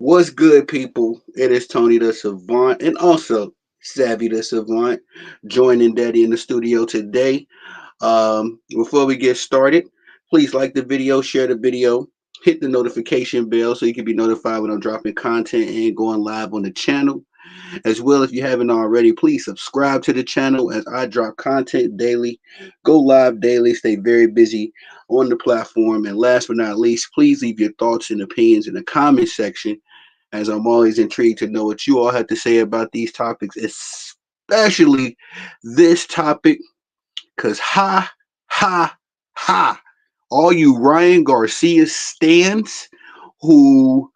What's good, people? It is Tony the Savant and also Savvy the Savant joining Daddy in the studio today. Before we get started, please like the video, share the video, hit the notification bell so you can be notified when I'm dropping content and going live on the channel. As well, if you haven't already, please subscribe to the channel as I drop content daily, go live daily, stay very busy on the platform. And last but not least, please leave your thoughts and opinions in the comment section as I'm always intrigued to know what you all have to say about these topics, especially this topic, because ha, ha, all you Ryan Garcia stands who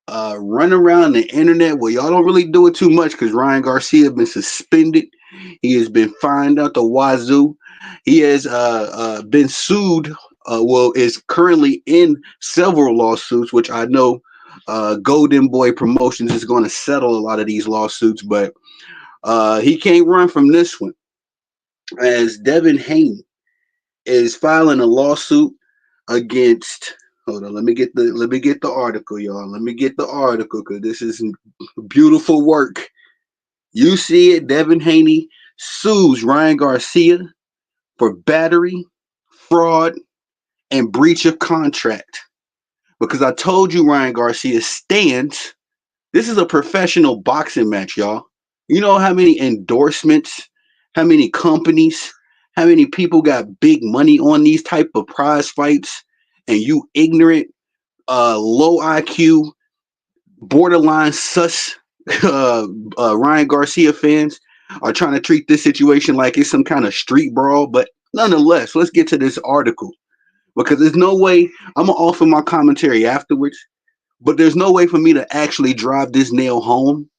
run around the internet. Well, y'all don't really do it too much because Ryan Garcia has been suspended. He has been fined out the wazoo. He has been sued. Is currently in several lawsuits, which I know Golden Boy Promotions is going to settle a lot of these lawsuits, but he can't run from this one. As Devin Haney is filing a lawsuit against. Hold on, let me get the article, y'all. Let me get the article because this is beautiful work. You see it. Devin Haney sues Ryan Garcia for battery, fraud, and breach of contract. Because I told you Ryan Garcia stands. This is a professional boxing match, y'all. You know how many endorsements, how many companies, how many people got big money on these type of prize fights, and you ignorant, low IQ, borderline sus Ryan Garcia fans are trying to treat this situation like it's some kind of street brawl. But nonetheless, let's get to this article because there's no way I'm gonna offer my commentary afterwards. But there's no way for me to actually drive this nail home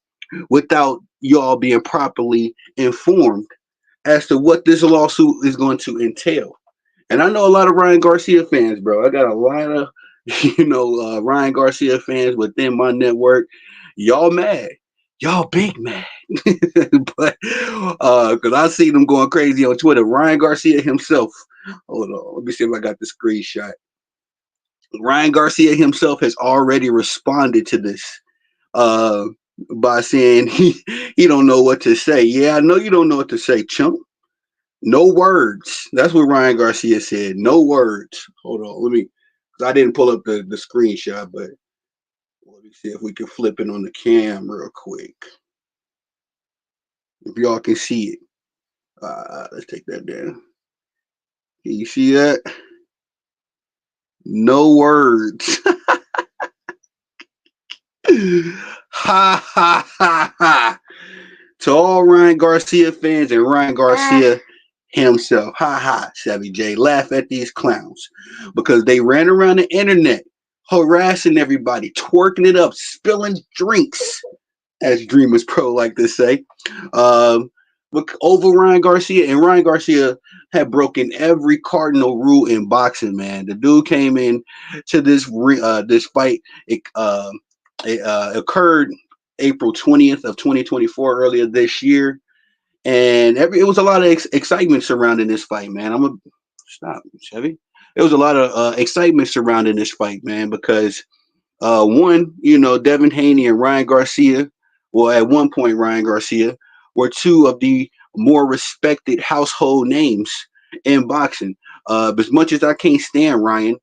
without y'all being properly informed as to what this lawsuit is going to entail. And I know a lot of Ryan Garcia fans, bro. I got a lot of, Ryan Garcia fans within my network. Y'all mad. Y'all big mad. But because I see them going crazy on Twitter. Ryan Garcia himself. Hold on. Let me see if I got the screenshot. Ryan Garcia himself has already responded to this uh, by saying he don't know what to say. Yeah, I know you don't know what to say, chump. No words. That's what Ryan Garcia said. No words. Hold on. Let me. I didn't pull up the screenshot, but let me see if we can flip it on the cam real quick. If y'all can see it. Let's take that down. Can you see that? No words. Ha ha ha ha. To all Ryan Garcia fans and Ryan Garcia himself. Ha ha, Savvy J. Laugh at these clowns because they ran around the internet harassing everybody, twerking it up, spilling drinks, as Dreamers Pro like to say. Um, over Ryan Garcia, and Ryan Garcia had broken every cardinal rule in boxing. Man, the dude came in to this fight. It occurred April 20th of 2024, earlier this year, and it was a lot of excitement surrounding this fight, man. I'm a stop, Chevy. There was a lot of excitement surrounding this fight, man, because one, Devin Haney and Ryan Garcia, well, at one point, Ryan Garcia were two of the more respected household names in boxing. As much as I can't stand Ryan,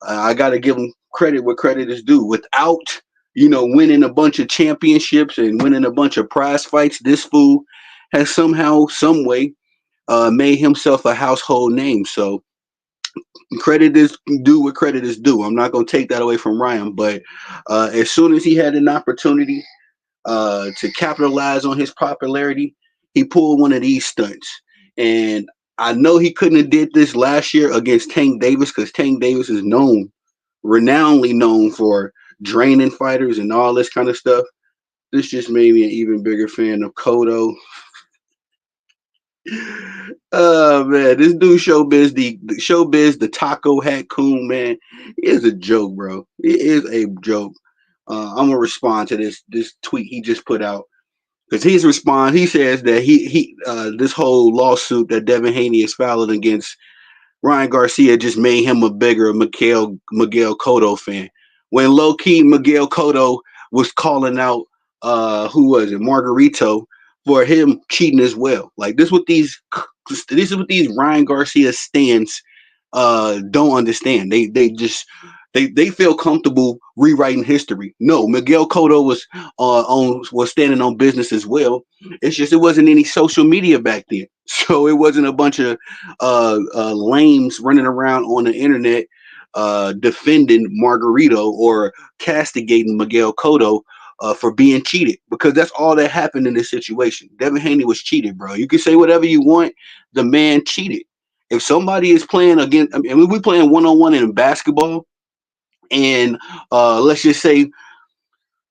I got to give him credit where credit is due. Without, winning a bunch of championships and winning a bunch of prize fights, this fool has somehow, some way, made himself a household name. So credit is due what credit is due. I'm not going to take that away from Ryan, but as soon as he had an opportunity to capitalize on his popularity, he pulled one of these stunts. And I know he couldn't have did this last year against Tank Davis because Tank Davis is renownedly known for draining fighters and all this kind of stuff. This just made me an even bigger fan of Cotto. Oh man, this dude Showbiz, the taco hat coon, man, is a joke, bro. It is a joke. I'm gonna respond to this tweet he just put out because his response, he says that he this whole lawsuit that Devin Haney is filing against Ryan Garcia just made him a bigger Miguel Cotto fan. When low key Miguel Cotto was calling out who was it, Margarito, for him cheating as well. Like this is what these Ryan Garcia stands don't understand. They feel comfortable rewriting history. No, Miguel Cotto was standing on business as well. It's just it wasn't any social media back then, so it wasn't a bunch of lames running around on the internet defending Margarito or castigating Miguel Cotto for being cheated, because that's all that happened in this situation. Devin Haney was cheated, bro. You can say whatever you want. The man cheated. If somebody is playing against, I mean, we playing one on one in basketball, and let's just say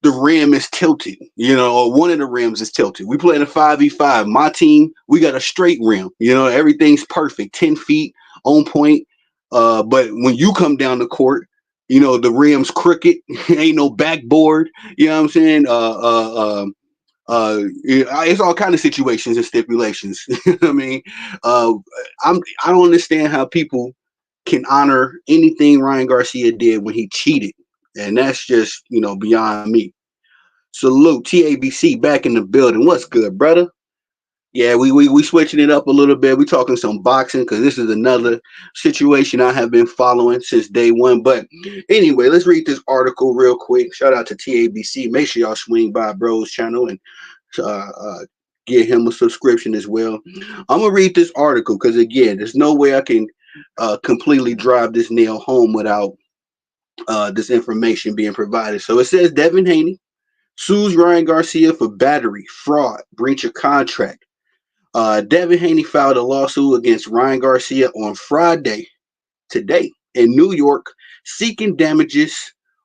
the rim is tilted, or one of the rims is tilted. We playing a 5v5. My team, we got a straight rim. Everything's perfect, 10 feet on point. But when you come down the court, the rim's crooked. Ain't no backboard. You know what I'm saying? It's all kind of situations and stipulations. I mean, uh, I don't understand how people can honor anything Ryan Garcia did when he cheated, and that's just beyond me. Salute TABC back in the building. What's good, brother? Yeah, we switching it up a little bit. We talking some boxing because this is another situation I have been following since day one. But anyway, let's read this article real quick. Shout out to TABC. Make sure y'all swing by Bro's channel and get him a subscription as well. I'm gonna read this article because again, there's no way I can completely drive this nail home without this information being provided. So it says Devin Haney sues Ryan Garcia for battery, fraud, breach of contract. Devin Haney filed a lawsuit against Ryan Garcia on Friday, today, in New York, seeking damages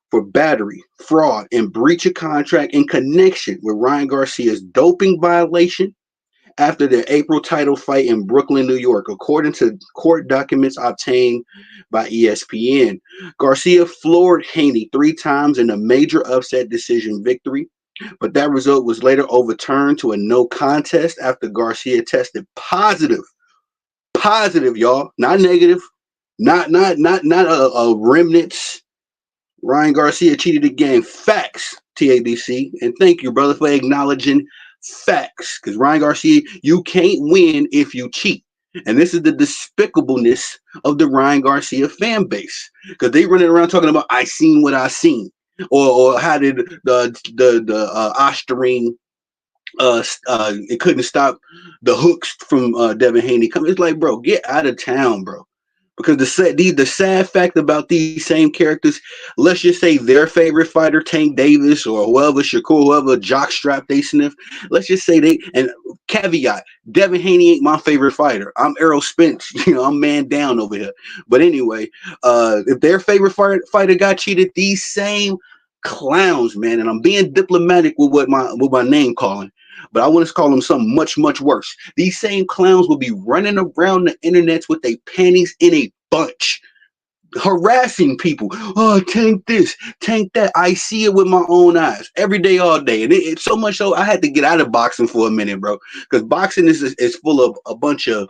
for battery, fraud, and breach of contract in connection with Ryan Garcia's doping violation after their April title fight in Brooklyn, New York, according to court documents obtained by ESPN. Garcia floored Haney 3 times in a major upset decision victory, but that result was later overturned to a no contest after Garcia tested positive, y'all, not negative, not a remnants. Ryan Garcia cheated again. Facts, TABC. And thank you, brother, for acknowledging facts. Because Ryan Garcia, you can't win if you cheat. And this is the despicableness of the Ryan Garcia fan base. Because they running around talking about, I seen what I seen. Or how did the Osterine, it couldn't stop the hooks from Devin Haney coming. It's like, bro, get out of town, bro. Because the sad fact about these same characters, let's just say their favorite fighter, Tank Davis, or whoever, Shakur, whoever, jockstrap they sniff, let's just say and caveat, Devin Haney ain't my favorite fighter. I'm Errol Spence. I'm man down over here. But anyway, if their favorite fighter got cheated, these same clowns, man, and I'm being diplomatic with my name calling, but I want to call them something much, much worse. These same clowns will be running around the internets with their panties in a bunch, harassing people. Oh, tank this, tank that. I see it with my own eyes every day, all day. And it's so much so I had to get out of boxing for a minute, bro. Because boxing is full of a bunch of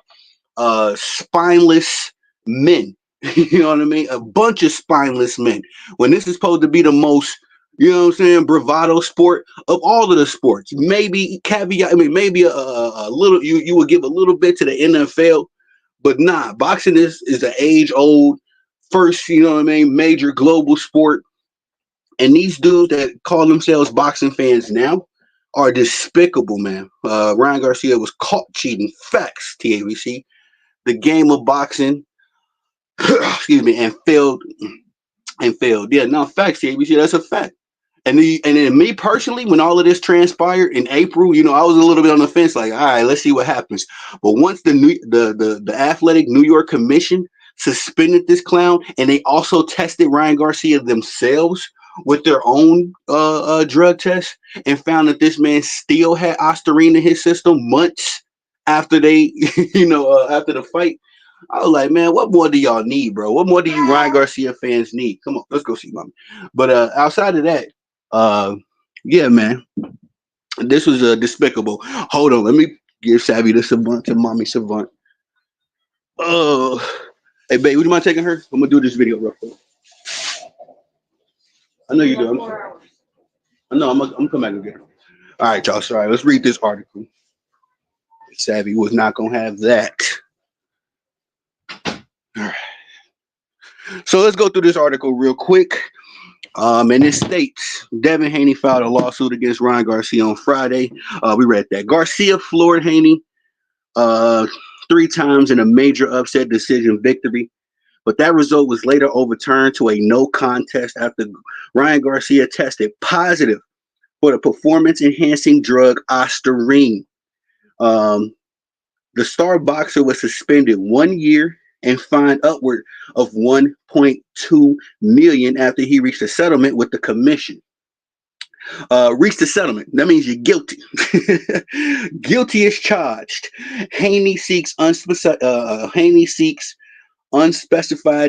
spineless men. You know what I mean? A bunch of spineless men. When this is supposed to be the most, bravado sport of all of the sports. Maybe caveat, I mean, maybe a little, you would give a little bit to the NFL, but nah, boxing is an age old first, major global sport. And these dudes that call themselves boxing fans now are despicable, man. Ryan Garcia was caught cheating. Facts, TABC. The game of boxing, excuse me, and failed. Yeah, no, facts, TABC. That's a fact. And then me personally, when all of this transpired in April, I was a little bit on the fence, like, all right, let's see what happens. But once the Athletic New York Commission suspended this clown, and they also tested Ryan Garcia themselves with their own drug test, and found that this man still had Ostarine in his system months after they, after the fight. I was like, man, what more do y'all need, bro? What more do you Ryan Garcia fans need? Come on, let's go see mommy. But outside of that, uh, yeah, man, this was despicable. Hold on, let me give Savvy the Savant to Mommy Savant. Oh, hey, babe, would you mind taking her? I'm gonna do this video real quick. I know you do. I'm sorry. No, I'm coming back again. All right, y'all. Sorry. Let's read this article. Savvy was not gonna have that. All right. So let's go through this article real quick. And it states Devin Haney filed a lawsuit against Ryan Garcia on Friday. We read that Garcia floored Haney uh, three times in a major upset decision victory, but that result was later overturned to a no contest after Ryan Garcia tested positive for the performance enhancing drug Ostarine. Um, the star boxer was suspended 1 year and fined upward of 1.2 million after he reached a settlement with the commission. Reached a settlement. That means you're guilty. Guilty is charged. Haney seeks unspecified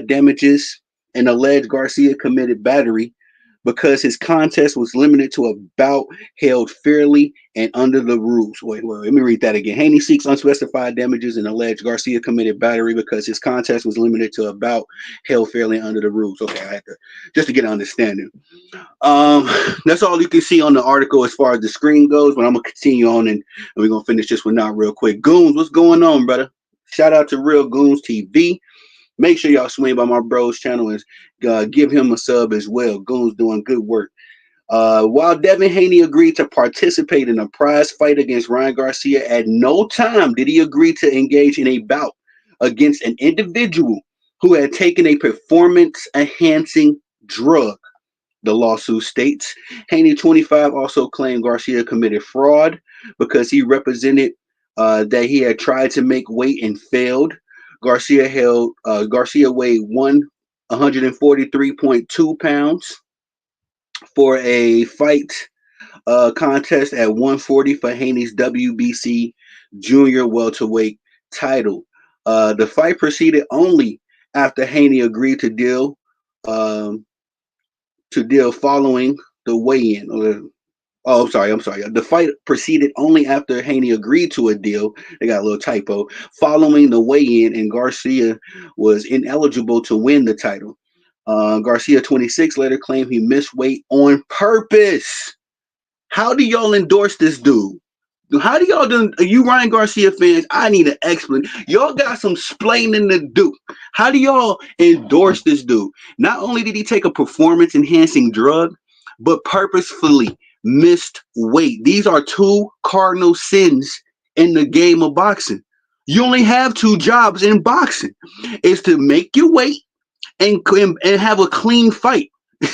damages and alleged Garcia committed battery because his contest was limited to a bout held fairly and under the rules. Wait, let me read that again. Haney seeks unspecified damages and alleged Garcia committed battery because his contest was limited to a bout held fairly under the rules. Okay, I had to just to get an understanding. Um, that's all you can see on the article as far as the screen goes. But I'm gonna continue on and we're gonna finish this one out real quick. Goons, what's going on, brother? Shout out to Real Goons TV. Make sure y'all swing by my bro's channel and give him a sub as well. Goons doing good work. While Devin Haney agreed to participate in a prize fight against Ryan Garcia, at no time did he agree to engage in a bout against an individual who had taken a performance enhancing drug. The lawsuit states Haney, 25, also claimed Garcia committed fraud because he represented that he had tried to make weight and failed. Garcia weighed 143.2 pounds for a fight contest at 140 for Haney's WBC junior welterweight title. The fight proceeded only after Haney agreed um, to deal following the weigh-in. Oh, I'm sorry. The fight proceeded only after Haney agreed to a deal. They got a little typo. Following the weigh-in, and Garcia was ineligible to win the title. Garcia, 26, later claimed he missed weight on purpose. How do y'all endorse this dude? How do y'all do? You Ryan Garcia fans, I need an explanation. Y'all got some splaining to do. How do y'all endorse this dude? Not only did he take a performance enhancing drug, but purposefully missed weight. These are two cardinal sins in the game of boxing. You only have two jobs in boxing. It's to make your weight and have a clean fight.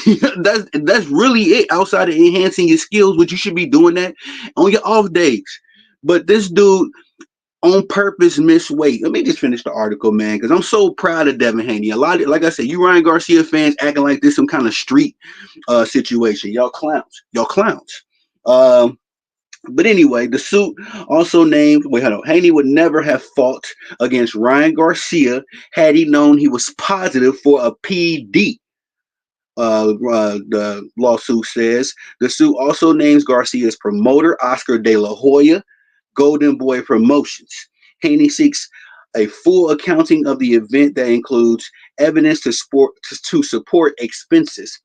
That's really it. Outside of enhancing your skills, which you should be doing that on your off days. But this dude on purpose missed weight. Let me just finish the article, man, because I'm so proud of Devin Haney. A lot of, like I said, you Ryan Garcia fans acting like this some kind of street situation. Y'all clowns. Y'all clowns. But anyway, the suit also named, wait, hold on. Haney would never have fought against Ryan Garcia had he known he was positive for a PD. The lawsuit says the suit also names Garcia's promoter, Oscar De La Hoya, Golden Boy Promotions. Haney seeks a full accounting of the event that includes evidence to support expenses.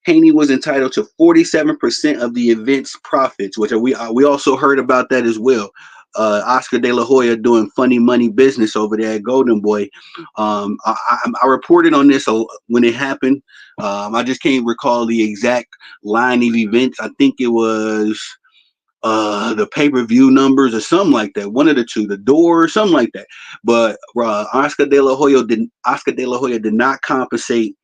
Haney was entitled to 47% of the event's profits, which we also heard about that as well. Oscar De La Hoya doing funny money business over there at Golden Boy. I reported on this when it happened. I just can't recall the exact line of events. I think it was the pay-per-view numbers or something like that. One of the two, the door or something like that. But Oscar De La Hoya did not compensate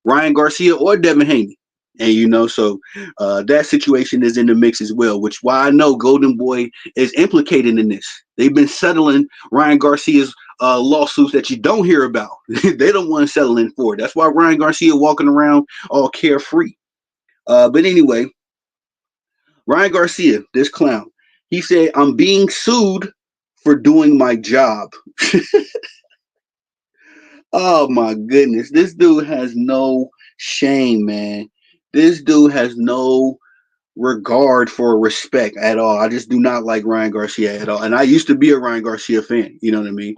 Ryan Garcia or Devin Haney. And so that situation is in the mix as well, which why I know Golden Boy is implicated in this. They've been settling Ryan Garcia's lawsuits that you don't hear about. They don't want to settle in for it. That's why Ryan Garcia walking around all carefree. But anyway, Ryan Garcia, this clown, he said, "I'm being sued for doing my job." Oh my goodness. This dude has no shame, man. This dude has no regard for respect at all. I just do not like Ryan Garcia at all. And I used to be a Ryan Garcia fan. You know what I mean?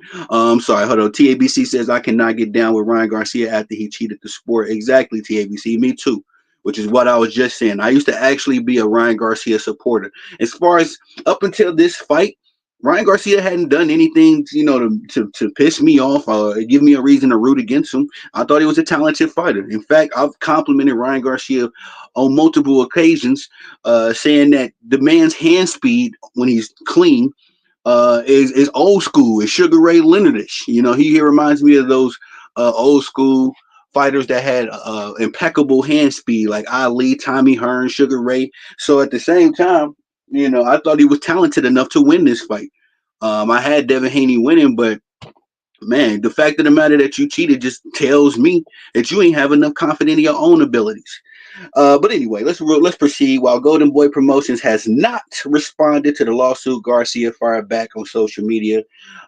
Sorry, hold on. TABC says I cannot get down with Ryan Garcia after he cheated the sport. Exactly, TABC. Me too. which is what I was just saying. I used to actually be a Ryan Garcia supporter. As far as up until this fight, Ryan Garcia hadn't done anything, to piss me off or give me a reason to root against him. I thought he was a talented fighter. In fact, I've complimented Ryan Garcia on multiple occasions, saying that the man's hand speed when he's clean is old school. It's Sugar Ray Leonardish. He reminds me of those old school fighters that had impeccable hand speed, like Ali, Tommy Hearn, Sugar Ray. So at the same time, I thought he was talented enough to win this fight. I had Devin Haney winning, but man, the fact of the matter that you cheated just tells me that you ain't have enough confidence in your own abilities. But anyway, let's proceed. While Golden Boy Promotions has not responded to the lawsuit, Garcia fired back on social media.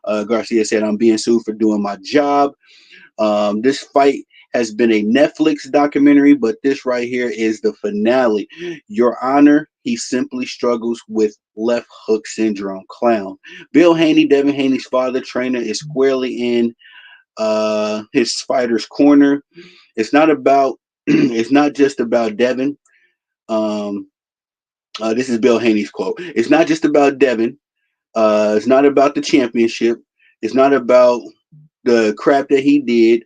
Garcia said, "I'm being sued for doing my job." This fight has been a Netflix documentary, but this right here is the finale. Your Honor, he simply struggles with left hook syndrome. Clown. Bill Haney, Devin Haney's father, trainer, is squarely in his fighter's corner. It's not about. It's not just about Devin. Um, this is Bill Haney's quote. It's not just about Devin. It's not about the championship. It's not about the crap that he did.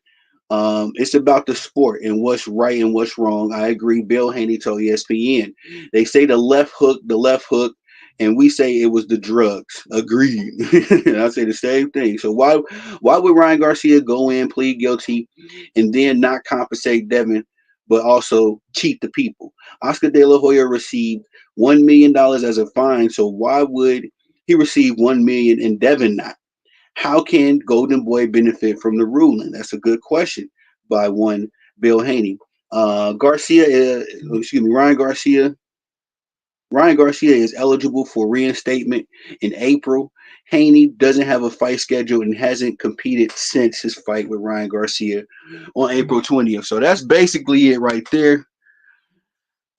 It's about the sport and what's right and what's wrong. I agree. Bill Haney told ESPN. They say the left hook, and we say it was the drugs. Agreed. I say the same thing. So why would Ryan Garcia go in, plead guilty, and then not compensate Devin, but also cheat the people? Oscar De La Hoya received $1 million as a fine. So why would he receive 1 million and Devin not? How can Golden Boy benefit from the ruling? That's a good question by one Bill Haney. Ryan Garcia. Ryan Garcia is eligible for reinstatement in April. Haney doesn't have a fight schedule and hasn't competed since his fight with Ryan Garcia on April 20th. So that's basically it right there.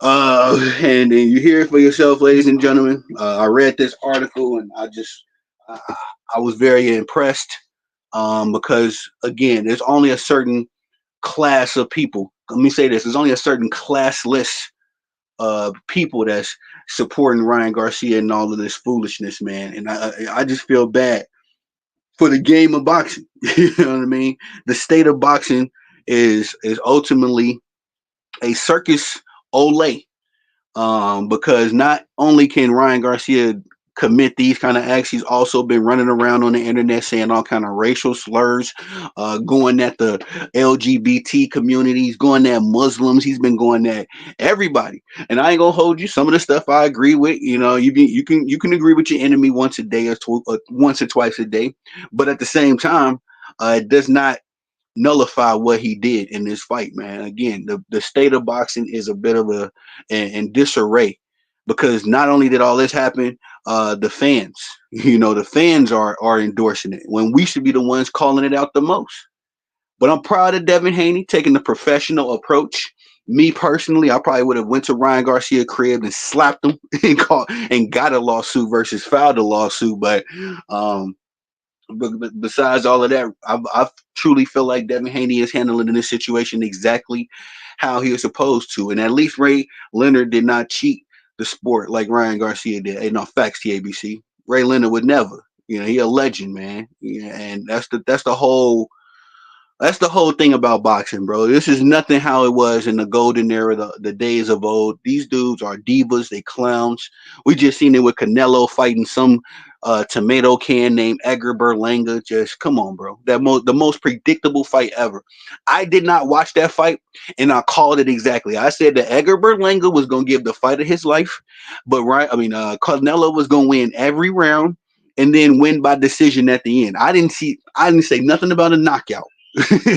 And you hear it for yourself, ladies and gentlemen. I read this article and I, I was very impressed because again, there's only a certain class of people. Let me say this: there's only a certain classless people that's supporting Ryan Garcia and all of this foolishness, man. And I just feel bad for the game of boxing. You know what I mean? The state of boxing is ultimately a circus ole, because not only can Ryan Garcia commit these kind of acts, he's also been running around on the internet saying all kind of racial slurs, going at the LGBT communities, going at Muslims. He's been going at everybody, and I ain't gonna hold you. Some of the stuff I agree with. You can agree with your enemy once a day or once or twice a day, but at the same time, it does not nullify what he did in this fight, man. Again, the state of boxing is a bit of in disarray because not only did all this happen, the fans, the fans are endorsing it when we should be the ones calling it out the most. But I'm proud of Devin Haney taking the professional approach. Me personally, I probably would have went to Ryan Garcia crib and slapped him and got a lawsuit versus filed a lawsuit. Um, but besides all of that, I truly feel like Devin Haney is handling this situation exactly how he was supposed to. And at least Ray Leonard did not cheat the sport like Ryan Garcia did. Hey, no, facts, TABC. Ray Leonard would never. He a legend, man. Yeah, and that's the whole thing about boxing, bro. This is nothing how it was in the golden era, the days of old. These dudes are divas, they clowns. We just seen it with Canelo fighting some tomato can named Edgar Berlanga. Just come on, bro. The most predictable fight ever. I did not watch that fight, and I called it exactly. I said that Edgar Berlanga was gonna give the fight of his life, but Canelo was gonna win every round and then win by decision at the end. I didn't say nothing about a knockout.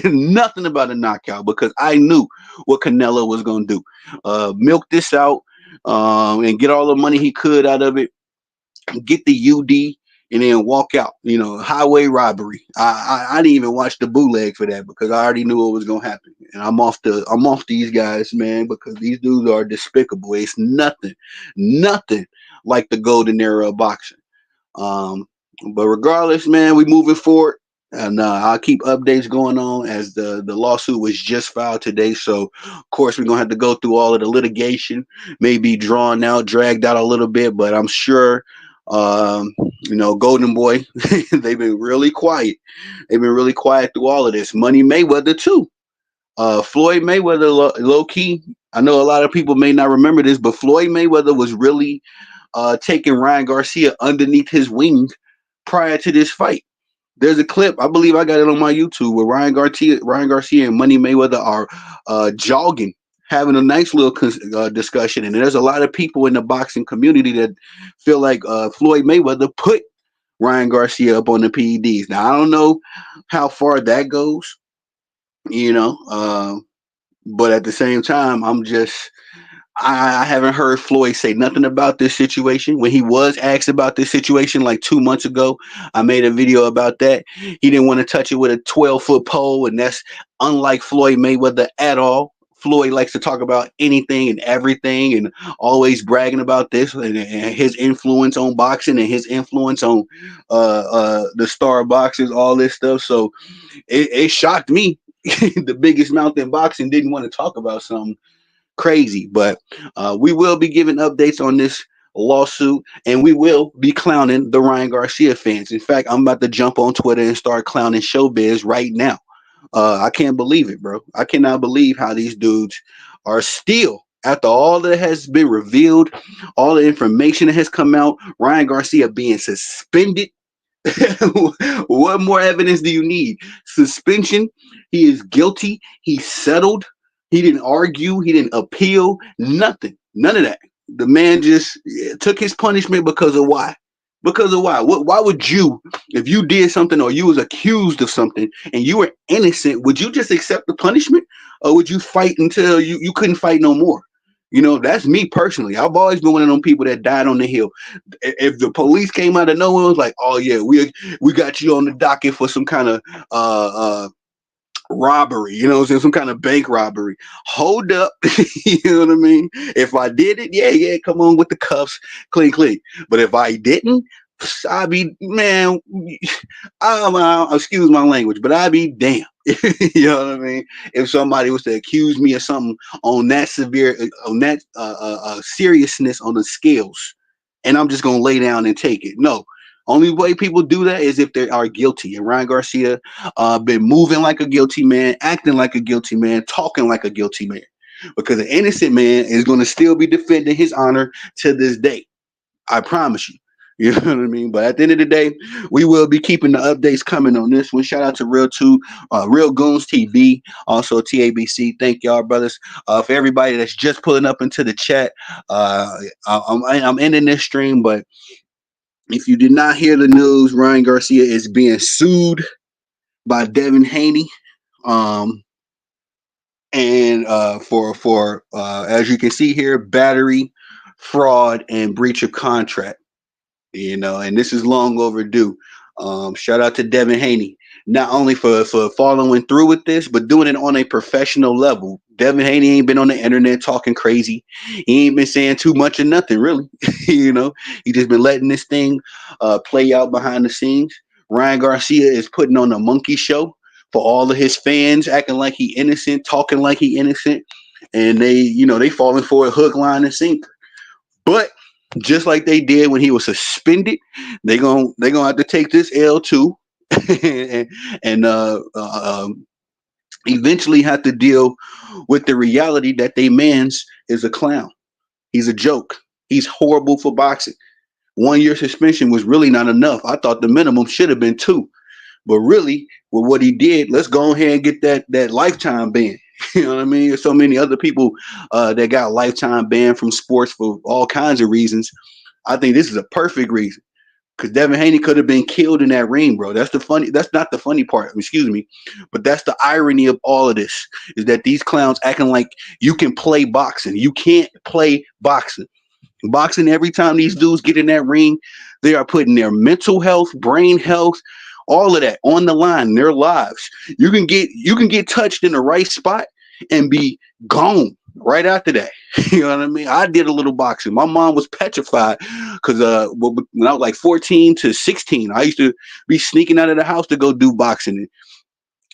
Nothing about a knockout because I knew what Canelo was going to do. Milk this out and get all the money he could out of it, get the UD, and then walk out. Highway robbery. I didn't even watch the bootleg for that because I already knew what was going to happen. And I'm off these guys, man, because these dudes are despicable. It's nothing like the golden era of boxing. Um, but regardless, man, we moving forward. And I'll keep updates going on as the lawsuit was just filed today. So, of course, we're gonna have to go through all of the litigation, maybe drawn out, dragged out a little bit, but I'm sure, um, Golden Boy, they've been really quiet. They've been really quiet through all of this. Money Mayweather too. Floyd Mayweather, low key. I know a lot of people may not remember this, but Floyd Mayweather was really taking Ryan Garcia underneath his wing prior to this fight. There's a clip, I believe I got it on my YouTube, where Ryan Garcia and Money Mayweather are jogging, having a nice little discussion. And there's a lot of people in the boxing community that feel like Floyd Mayweather put Ryan Garcia up on the PEDs. Now I don't know how far that goes, you know, but at the same time, I haven't heard Floyd say nothing about this situation. When he was asked about this situation like 2 months ago, I made a video about that. He didn't want to touch it with a 12-foot pole, and that's unlike Floyd Mayweather at all. Floyd likes to talk about anything and everything and always bragging about this and his influence on boxing and his influence on the star boxers, all this stuff. So it shocked me. The biggest mouth in boxing didn't want to talk about something crazy. But we will be giving updates on this lawsuit, and we will be clowning the Ryan Garcia fans. In fact, I'm about to jump on Twitter and start clowning Showbiz right now. I can't believe it, bro. I cannot believe how these dudes are still, after all that has been revealed, all the information that has come out, Ryan Garcia being suspended. What more evidence do you need? Suspension. He is guilty. He settled. He didn't argue. He didn't appeal. Nothing. None of that. The man just took his punishment because of why? Because of why? Why would you, if you did something or you was accused of something and you were innocent, would you just accept the punishment, or would you fight until you couldn't fight no more? That's me personally. I've always been one of them people that died on the hill. If the police came out of nowhere, it was like, oh yeah, we got you on the docket for some kind of robbery, what I'm saying, some kind of bank robbery. Hold up, you know what I mean? If I did it, yeah, come on with the cuffs, clean, clean. But if I didn't, I'd be, man, excuse my language, but I'd be damned. You know what I mean? If somebody was to accuse me of something on that severe, on that seriousness on the scales, and I'm just gonna lay down and take it. No. Only way people do that is if they are guilty. And Ryan Garcia been moving like a guilty man, acting like a guilty man, talking like a guilty man. Because an innocent man is going to still be defending his honor to this day. I promise you. You know what I mean? But at the end of the day, we will be keeping the updates coming on this one. Shout out to Real Goons TV, also TABC. Thank y'all, brothers. For everybody that's just pulling up into the chat, I'm ending this stream. But if you did not hear the news, Ryan Garcia is being sued by Devin Haney, um, and for as you can see here, battery, fraud, and breach of contract. And this is long overdue. Shout out to Devin Haney, not only for following through with this, but doing it on a professional level. Devin Haney ain't been on the internet talking crazy. He ain't been saying too much of nothing, really. He just been letting this thing play out behind the scenes. Ryan Garcia is putting on a monkey show for all of his fans, acting like he innocent, talking like he innocent, and they falling for a hook, line, and sinker. But just like they did when he was suspended, they gonna have to take this L too, and eventually have to deal with the reality that they man's is a clown. He's a joke. He's horrible for boxing. 1 year suspension was really not enough. I thought the minimum should have been two. But really, with what he did, let's go ahead and get that lifetime ban. You know what I mean? There's so many other people that got lifetime ban from sports for all kinds of reasons. I think this is a perfect reason because Devin Haney could have been killed in that ring, bro. That's not the funny part. Excuse me, but that's the irony of all of this is that these clowns acting like you can play boxing. You can't play boxing. Boxing, every time these dudes get in that ring, they are putting their mental health, brain health, all of that on the line, their lives. You can get touched in the right spot and be gone right after that. You know what I mean? I did a little boxing. My mom was petrified because when I was like 14 to 16, I used to be sneaking out of the house to go do boxing. And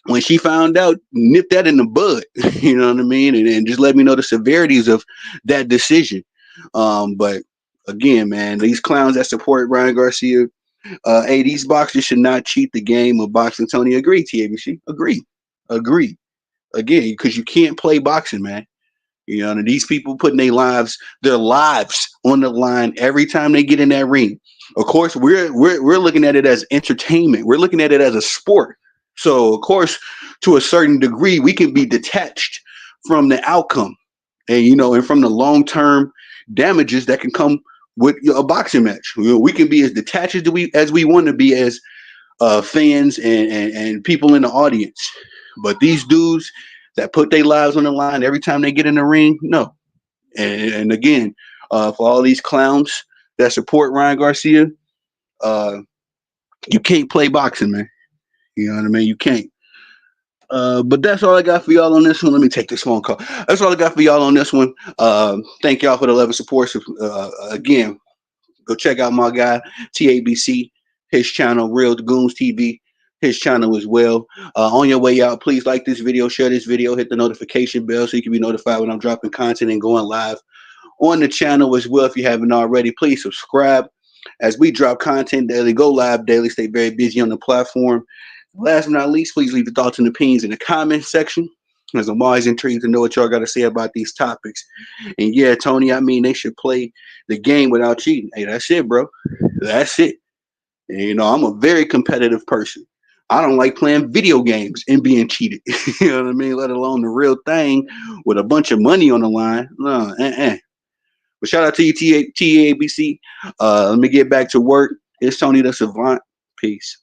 when she found out, nipped that in the bud. You know what I mean? And just let me know the severities of that decision. But again, man, these clowns that support Ryan Garcia, hey, these boxers should not cheat the game of boxing. Tony, agree, TABC? Agree. Again, because you can't play boxing, man. You know, and these people putting their lives on the line every time they get in that ring. Of course, we're looking at it as entertainment. We're looking at it as a sport. So, of course, to a certain degree, we can be detached from the outcome, and and from the long term damages that can come with a boxing match. We can be as detached as we want to be as fans and people in the audience. But these dudes that put their lives on the line every time they get in the ring, no. And again, for all these clowns that support Ryan Garcia, uh, you can't play boxing, man. You know what I mean? You can't. But that's all I got for y'all on this one. Let me take this phone call. That's all I got for y'all on this one. Thank y'all for the love and support. Again, go check out my guy TABC, his channel Real Goons TV, his channel as well. On your way out, please like this video, share this video, hit the notification bell so you can be notified when I'm dropping content and going live on the channel as well. If you haven't already, please subscribe as we drop content daily, go live daily, stay very busy on the platform. Last but not least, please leave your thoughts and opinions in the comment section, as I'm always intrigued to know what y'all got to say about these topics. And yeah, Tony, I mean, they should play the game without cheating. Hey, that's it, bro. That's it. And, I'm a very competitive person. I don't like playing video games and being cheated. You know what I mean? Let alone the real thing with a bunch of money on the line. No, But shout out to you, TABC. Let me get back to work. It's Tony the Savant. Peace.